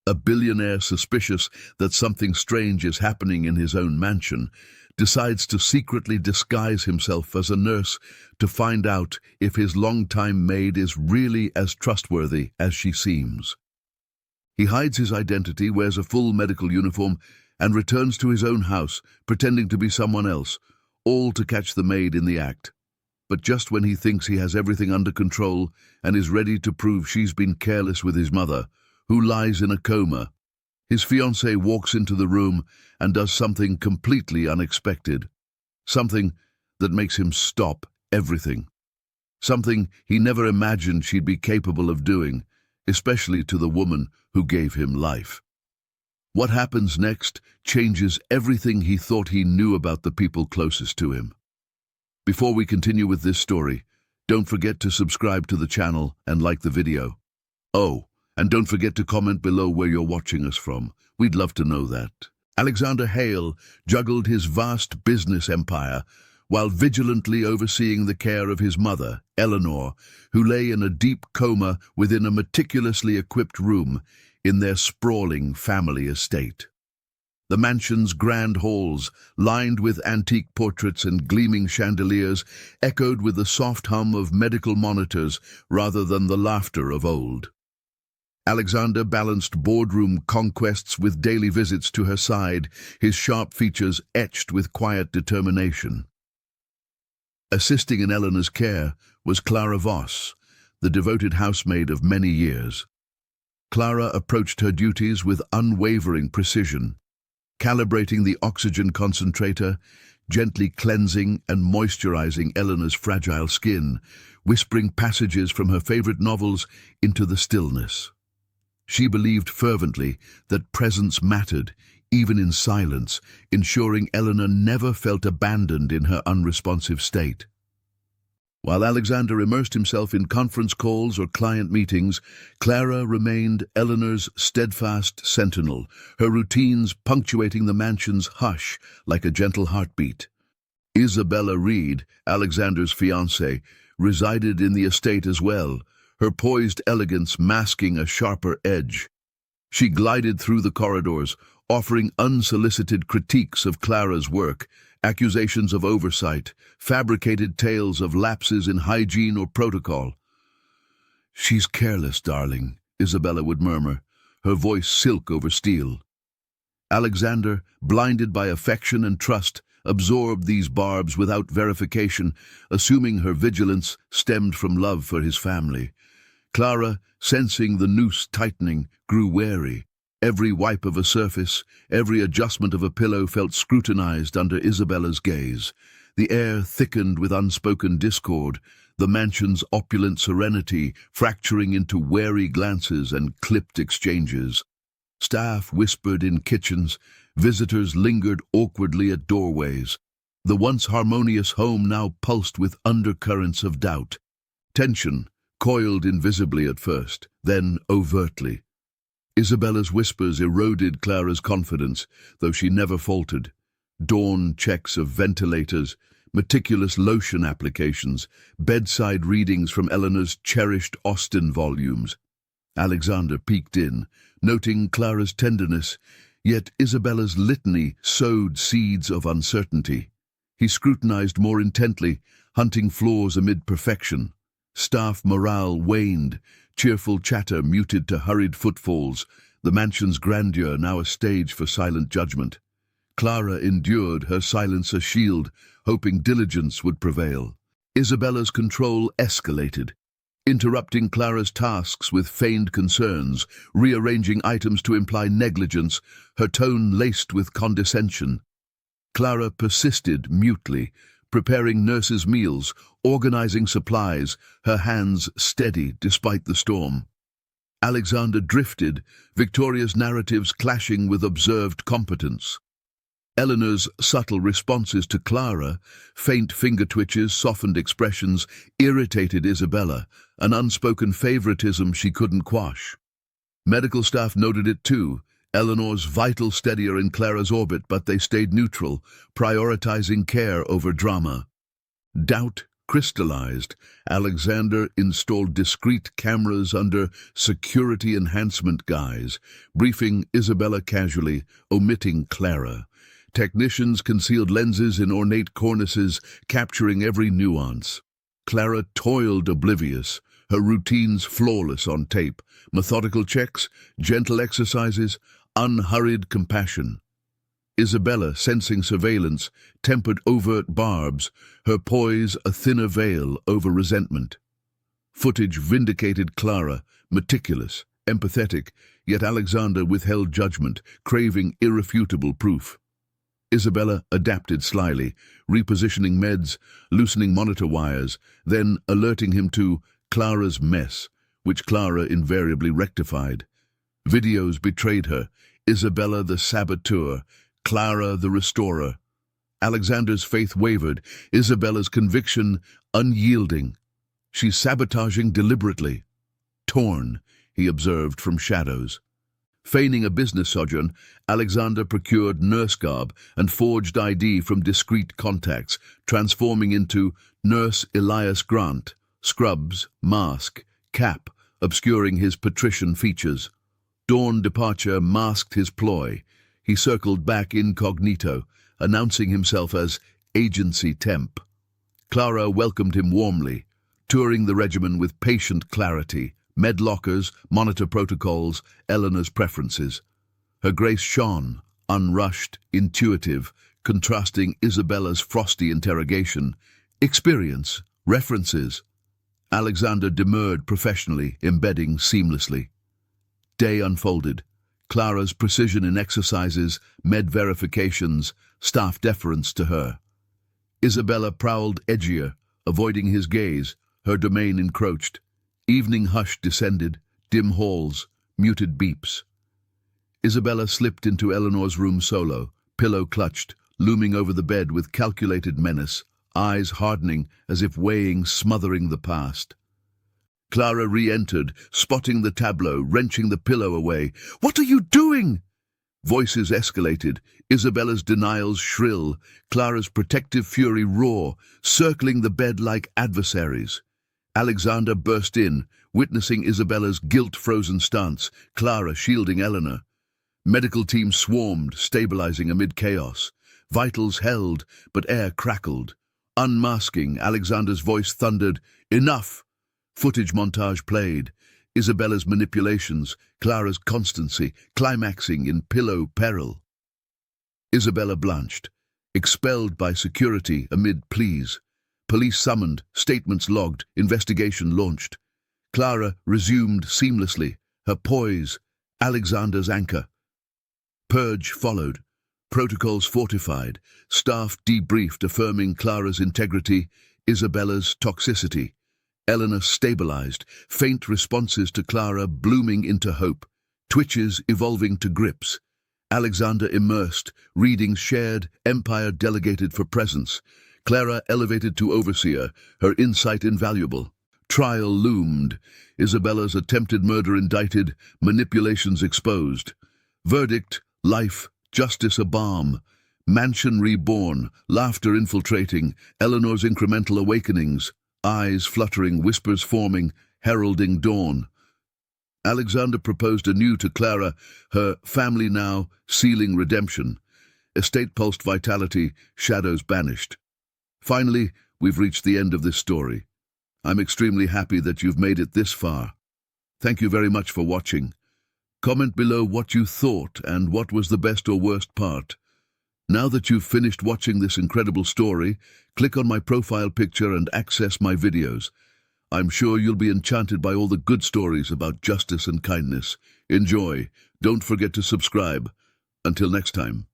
A billionaire, suspicious that something strange is happening in his own mansion, decides to secretly disguise himself as a nurse to find out if his longtime maid is really as trustworthy as she seems. He hides his identity, wears a full medical uniform, and returns to his own house, pretending to be someone else, all to catch the maid in the act. But just when he thinks he has everything under control and is ready to prove she's been careless with his mother, who lies in a coma, his fiancée walks into the room and does something completely unexpected. Something that makes him stop everything. Something he never imagined she'd be capable of doing, especially to the woman who gave him life. What happens next changes everything he thought he knew about the people closest to him. Before we continue with this story, don't forget to subscribe to the channel and like the video. Oh, and don't forget to comment below where you're watching us from. We'd love to know that. Alexander Hale juggled his vast business empire while vigilantly overseeing the care of his mother, Eleanor, who lay in a deep coma within a meticulously equipped room in their sprawling family estate. The mansion's grand halls, lined with antique portraits and gleaming chandeliers, echoed with the soft hum of medical monitors rather than the laughter of old. Alexander balanced boardroom conquests with daily visits to her side, his sharp features etched with quiet determination. Assisting in Eleanor's care was Clara Voss, the devoted housemaid of many years. Clara approached her duties with unwavering precision, calibrating the oxygen concentrator, gently cleansing and moisturizing Eleanor's fragile skin, whispering passages from her favorite novels into the stillness. She believed fervently that presence mattered, even in silence, ensuring Eleanor never felt abandoned in her unresponsive state. While Alexander immersed himself in conference calls or client meetings, Clara remained Eleanor's steadfast sentinel, her routines punctuating the mansion's hush like a gentle heartbeat. Isabella Reed, Alexander's fiancée, resided in the estate as well, her poised elegance masking a sharper edge. She glided through the corridors, offering unsolicited critiques of Clara's work, accusations of oversight, fabricated tales of lapses in hygiene or protocol. "She's careless, darling," Isabella would murmur, her voice silk over steel. Alexander, blinded by affection and trust, absorbed these barbs without verification, assuming her vigilance stemmed from love for his family. Clara, sensing the noose tightening, grew wary. Every wipe of a surface, every adjustment of a pillow felt scrutinized under Isabella's gaze. The air thickened with unspoken discord, the mansion's opulent serenity fracturing into wary glances and clipped exchanges. Staff whispered in kitchens, visitors lingered awkwardly at doorways. The once harmonious home now pulsed with undercurrents of doubt. Tension coiled invisibly at first, then overtly. Isabella's whispers eroded Clara's confidence, though she never faltered. Dawn checks of ventilators, meticulous lotion applications, bedside readings from Eleanor's cherished Austen volumes. Alexander peeked in, noting Clara's tenderness, yet Isabella's litany sowed seeds of uncertainty. He scrutinized more intently, hunting flaws amid perfection. Staff morale waned, cheerful chatter muted to hurried footfalls, the mansion's grandeur now a stage for silent judgment. Clara endured, her silence a shield, hoping diligence would prevail. Isabella's control escalated, interrupting Clara's tasks with feigned concerns, rearranging items to imply negligence, her tone laced with condescension. Clara persisted mutely, preparing nurses' meals, organizing supplies, her hands steady despite the storm. Alexander drifted, Victoria's narratives clashing with observed competence. Eleanor's subtle responses to Clara, faint finger twitches, softened expressions, irritated Isabella, an unspoken favoritism she couldn't quash. Medical staff noted it too, Eleanor's vital steadier in Clara's orbit, but they stayed neutral, prioritizing care over drama. Doubt crystallized, Alexander installed discreet cameras under security enhancement guise, briefing Isabella casually, omitting Clara. Technicians concealed lenses in ornate cornices, capturing every nuance. Clara toiled oblivious, her routines flawless on tape, methodical checks, gentle exercises, unhurried compassion. Isabella, sensing surveillance, tempered overt barbs, her poise a thinner veil over resentment. Footage vindicated Clara, meticulous, empathetic, yet Alexander withheld judgment, craving irrefutable proof. Isabella adapted slyly, repositioning meds, loosening monitor wires, then alerting him to Clara's mess, which Clara invariably rectified. Videos betrayed her, Isabella the saboteur, Clara the restorer. Alexander's faith wavered, Isabella's conviction unyielding. She's sabotaging deliberately. Torn, he observed from shadows. Feigning a business sojourn, Alexander procured nurse garb and forged ID from discreet contacts, transforming into Nurse Elias Grant, scrubs, mask, cap, obscuring his patrician features. Dawn departure masked his ploy. He circled back incognito, announcing himself as Agency Temp. Clara welcomed him warmly, touring the regimen with patient clarity, med lockers, monitor protocols, Eleanor's preferences. Her grace shone, unrushed, intuitive, contrasting Isabella's frosty interrogation. Experience, references. Alexander demurred professionally, embedding seamlessly. Day unfolded. Clara's precision in exercises, med verifications, staff deference to her. Isabella prowled edgier, avoiding his gaze, her domain encroached. Evening hush descended, dim halls, muted beeps. Isabella slipped into Eleanor's room solo, pillow clutched, looming over the bed with calculated menace, eyes hardening as if weighing, smothering the past. Clara re-entered, spotting the tableau, wrenching the pillow away. "What are you doing?" Voices escalated, Isabella's denials shrill, Clara's protective fury raw, circling the bed like adversaries. Alexander burst in, witnessing Isabella's guilt-frozen stance, Clara shielding Eleanor. Medical teams swarmed, stabilizing amid chaos. Vitals held, but air crackled. Unmasking, Alexander's voice thundered, "Enough!" Footage montage played. Isabella's manipulations, Clara's constancy, climaxing in pillow peril. Isabella blanched, expelled by security amid pleas. Police summoned, statements logged, investigation launched. Clara resumed seamlessly, her poise, Alexander's anchor. Purge followed, protocols fortified, staff debriefed affirming Clara's integrity, Isabella's toxicity. Eleanor stabilized, faint responses to Clara blooming into hope, twitches evolving to grips. Alexander immersed, readings shared, Empire delegated for presence. Clara elevated to overseer, her insight invaluable. Trial loomed, Isabella's attempted murder indicted, manipulations exposed. Verdict, life, justice a balm. Mansion reborn, laughter infiltrating, Eleanor's incremental awakenings. Eyes fluttering, whispers forming, heralding dawn. Alexander proposed anew to Clara, her family now, sealing redemption. Estate pulsed vitality, shadows banished. Finally, we've reached the end of this story. I'm extremely happy that you've made it this far. Thank you very much for watching. Comment below what you thought and what was the best or worst part. Now that you've finished watching this incredible story, click on my profile picture and access my videos. I'm sure you'll be enchanted by all the good stories about justice and kindness. Enjoy. Don't forget to subscribe. Until next time.